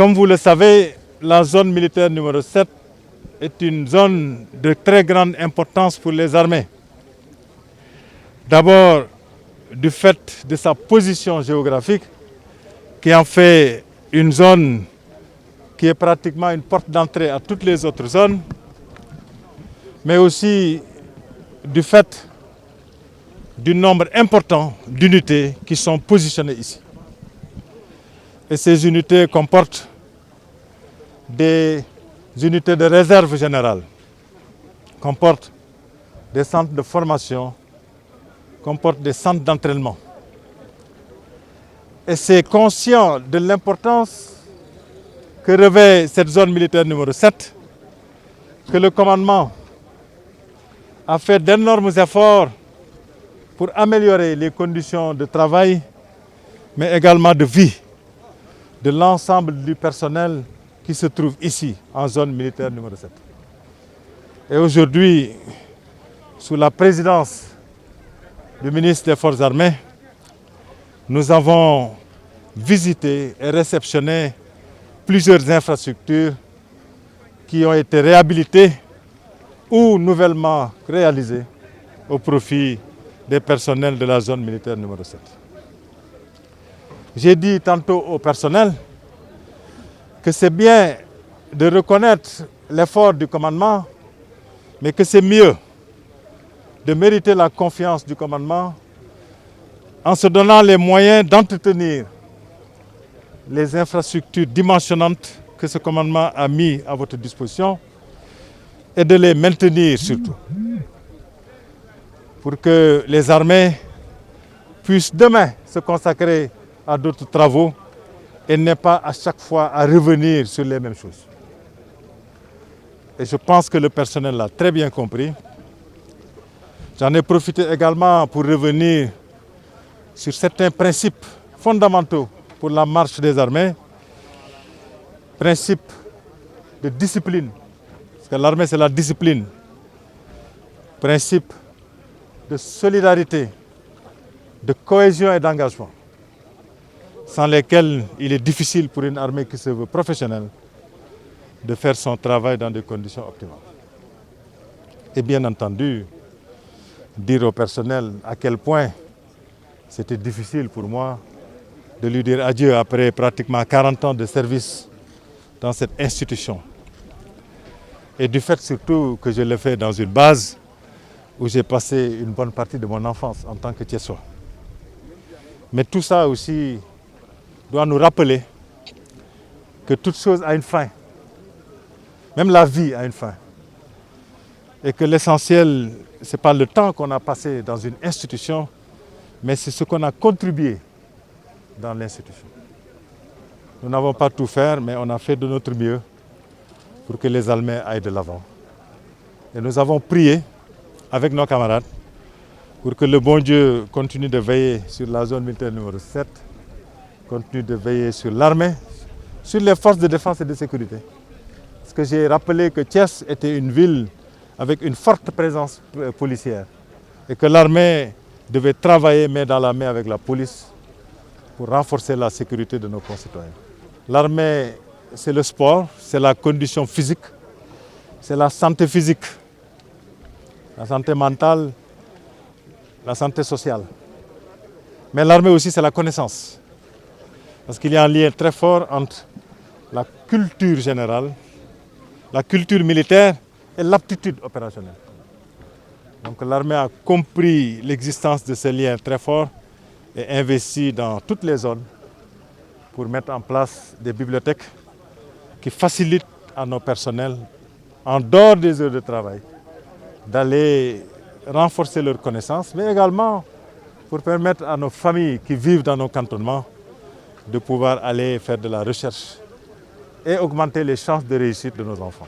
Comme vous le savez, la zone militaire numéro 7 est une zone de très grande importance pour les armées. D'abord, du fait de sa position géographique, qui en fait une zone qui est pratiquement une porte d'entrée à toutes les autres zones, mais aussi du fait du nombre important d'unités qui sont positionnées ici. Et ces unités comportent des unités de réserve générale, comportent des centres de formation, comportent des centres d'entraînement. Et c'est conscient de l'importance que revêt cette zone militaire numéro 7 que le commandement a fait d'énormes efforts pour améliorer les conditions de travail, mais également de vie de l'ensemble du personnel qui se trouve ici, en zone militaire numéro 7. Et aujourd'hui, sous la présidence du ministre des Forces armées, nous avons visité et réceptionné plusieurs infrastructures qui ont été réhabilitées ou nouvellement réalisées au profit des personnels de la zone militaire numéro 7. J'ai dit tantôt au personnel que c'est bien de reconnaître l'effort du commandement, mais que c'est mieux de mériter la confiance du commandement en se donnant les moyens d'entretenir les infrastructures dimensionnantes que ce commandement a mis à votre disposition et de les maintenir surtout, pour que les armées puissent demain se consacrer à d'autres travaux et n'aient pas à chaque fois à revenir sur les mêmes choses. Et je pense que le personnel l'a très bien compris. J'en ai profité également pour revenir sur certains principes fondamentaux pour la marche des armées. Principe de discipline, parce que l'armée c'est la discipline. Principe de solidarité, de cohésion et d'engagement, sans lesquels il est difficile pour une armée qui se veut professionnelle de faire son travail dans des conditions optimales. Et bien entendu, dire au personnel à quel point c'était difficile pour moi de lui dire adieu après pratiquement 40 ans de service dans cette institution. Et du fait surtout que je l'ai fait dans une base où j'ai passé une bonne partie de mon enfance en tant que Thiessois. Mais tout ça aussi doit nous rappeler que toute chose a une fin. Même la vie a une fin. Et que l'essentiel, ce n'est pas le temps qu'on a passé dans une institution, mais c'est ce qu'on a contribué dans l'institution. Nous n'avons pas tout fait, mais on a fait de notre mieux pour que les Armées aillent de l'avant. Et nous avons prié avec nos camarades pour que le bon Dieu continue de veiller sur la zone militaire numéro 7, continue de veiller sur l'armée, sur les forces de défense et de sécurité. Parce que j'ai rappelé que Thiès était une ville avec une forte présence policière et que l'armée devait travailler main dans la main avec la police pour renforcer la sécurité de nos concitoyens. L'armée, c'est le sport, c'est la condition physique, c'est la santé physique, la santé mentale, la santé sociale. Mais l'armée aussi, c'est la connaissance. Parce qu'il y a un lien très fort entre la culture générale, la culture militaire et l'aptitude opérationnelle. Donc l'armée a compris l'existence de ce lien très fort et investi dans toutes les zones pour mettre en place des bibliothèques qui facilitent à nos personnels, en dehors des heures de travail, d'aller renforcer leurs connaissances, mais également pour permettre à nos familles qui vivent dans nos cantonnements de pouvoir aller faire de la recherche et augmenter les chances de réussite de nos enfants.